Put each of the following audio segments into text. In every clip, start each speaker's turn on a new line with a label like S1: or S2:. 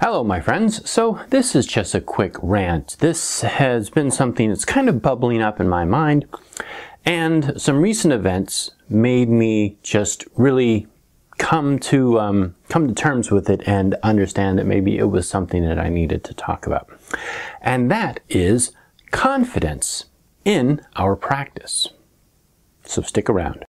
S1: Hello, my friends. So this is just a quick rant. This has been something that's kind of bubbling up in my mind, and some recent events made me just really come to terms with it and understand that maybe it was something that I needed to talk about. And that is confidence in our practice. So stick around.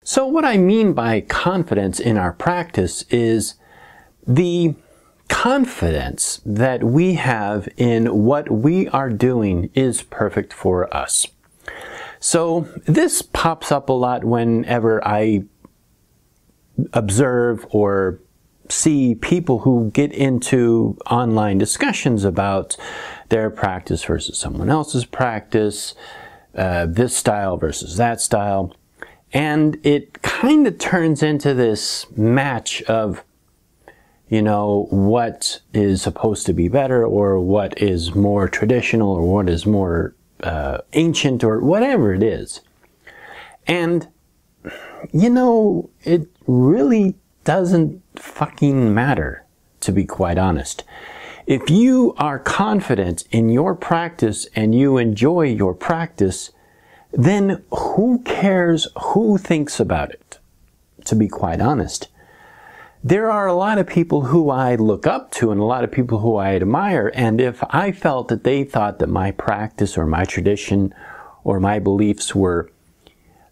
S1: So what I mean by confidence in our practice is the confidence that we have in what we are doing is perfect for us. So this pops up a lot whenever I observe or see people who get into online discussions about their practice versus someone else's practice, this style versus that style. And it kind of turns into this match of, what is supposed to be better, or what is more traditional, or what is more ancient, or whatever it is. And, it really doesn't fucking matter, to be quite honest. If you are confident in your practice and you enjoy your practice, then who cares who thinks about it, to be quite honest. There are a lot of people who I look up to and a lot of people who I admire, and if I felt that they thought that my practice or my tradition or my beliefs were,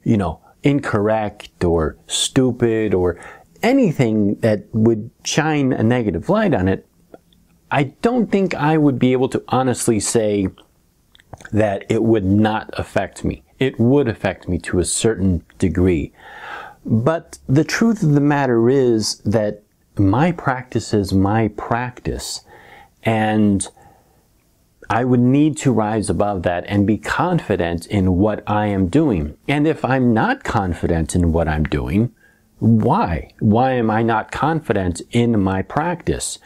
S1: incorrect or stupid or anything that would shine a negative light on it, I don't think I would be able to honestly say that it would not affect me. It would affect me to a certain degree. But the truth of the matter is that my practice is my practice, and I would need to rise above that and be confident in what I am doing. And if I'm not confident in what I'm doing, why? Why am I not confident in my practice?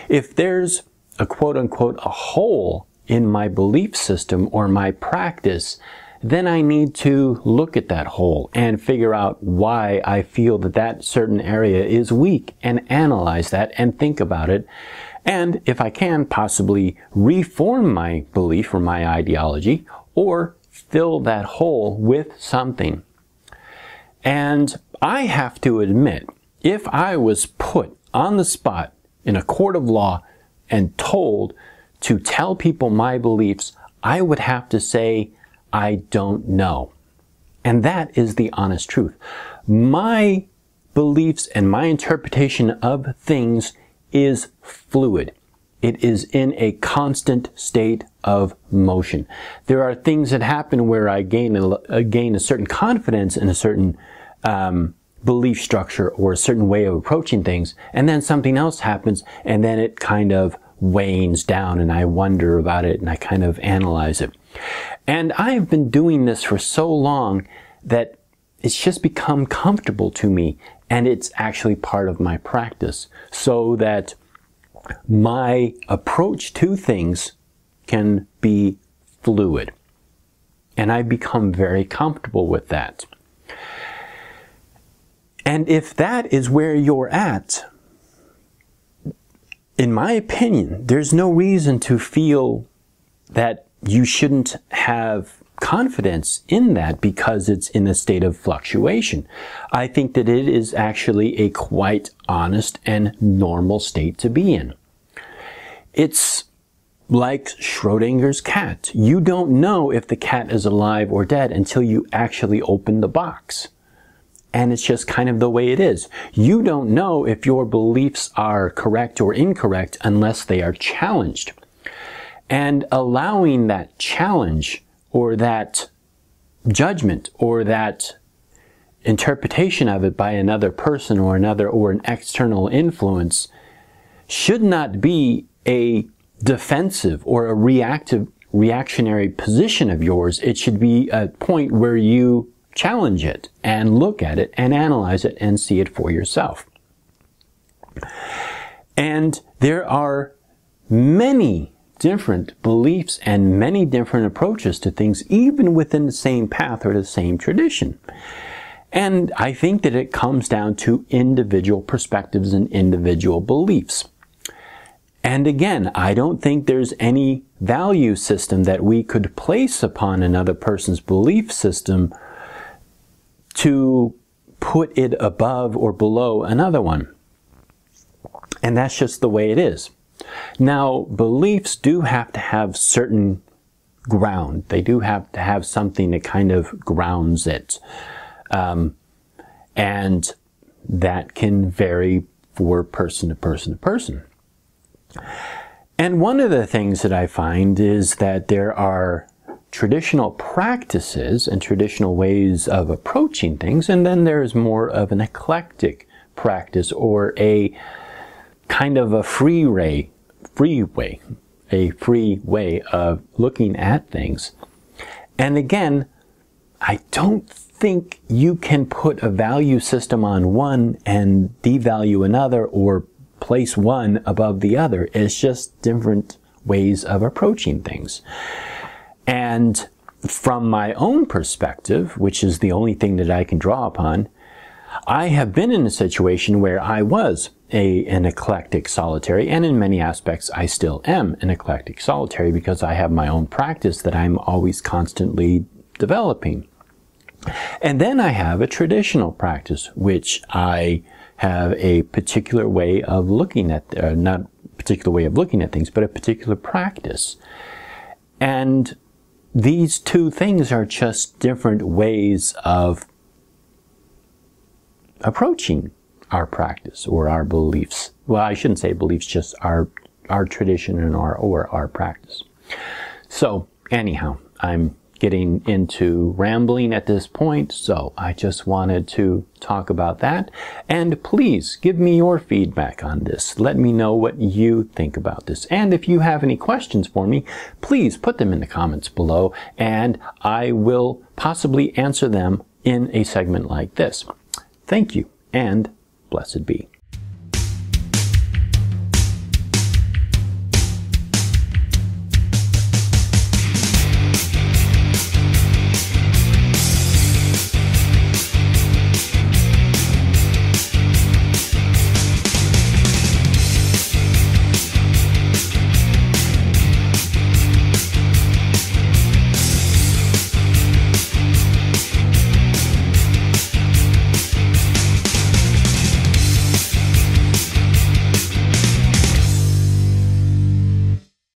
S1: If there's a quote-unquote a hole in my belief system or my practice, then I need to look at that hole and figure out why I feel that that certain area is weak, and analyze that and think about it. And if I can, possibly reform my belief or my ideology, or fill that hole with something. And I have to admit, if I was put on the spot in a court of law and told to tell people my beliefs, I would have to say, I don't know. And that is the honest truth. My beliefs and my interpretation of things is fluid. It is in a constant state of motion. There are things that happen where I gain a certain confidence in a certain belief structure or a certain way of approaching things, and then something else happens, and then it kind of wanes down, and I wonder about it, and I kind of analyze it. And I have been doing this for so long that it's just become comfortable to me, and it's actually part of my practice, so that my approach to things can be fluid. And I've become very comfortable with that. And if that is where you're at, in my opinion, there's no reason to feel that you shouldn't have confidence in that because it's in a state of fluctuation. I think that it is actually a quite honest and normal state to be in. It's like Schrodinger's cat. You don't know if the cat is alive or dead until you actually open the box. And it's just kind of the way it is. You don't know if your beliefs are correct or incorrect unless they are challenged. And allowing that challenge or that judgment or that interpretation of it by another person or an external influence should not be a defensive or a reactionary position of yours. It should be a point where you challenge it and look at it and analyze it and see it for yourself. And there are many different beliefs and many different approaches to things, even within the same path or the same tradition. And I think that it comes down to individual perspectives and individual beliefs. And again, I don't think there's any value system that we could place upon another person's belief system to put it above or below another one. And that's just the way it is. Now, beliefs do have to have certain ground. They do have to have something that kind of grounds it. And that can vary for person to person to person. And one of the things that I find is that there are traditional practices and traditional ways of approaching things, and then there's more of an eclectic practice or a kind of a free way of looking at things. And again, I don't think you can put a value system on one and devalue another or place one above the other. It's just different ways of approaching things. And from my own perspective, which is the only thing that I can draw upon, I have been in a situation where I was an eclectic solitary, and in many aspects I still am an eclectic solitary because I have my own practice that I'm always constantly developing. And then I have a traditional practice, which I have a particular way of looking at, not a particular way of looking at things, but a particular practice. And these two things are just different ways of approaching our practice or our beliefs. Well, I shouldn't say beliefs, just our tradition and our practice. So anyhow, I'm getting into rambling at this point, so I just wanted to talk about that. And please give me your feedback on this. Let me know what you think about this. And if you have any questions for me, please put them in the comments below, and I will possibly answer them in a segment like this. Thank you, and blessed be.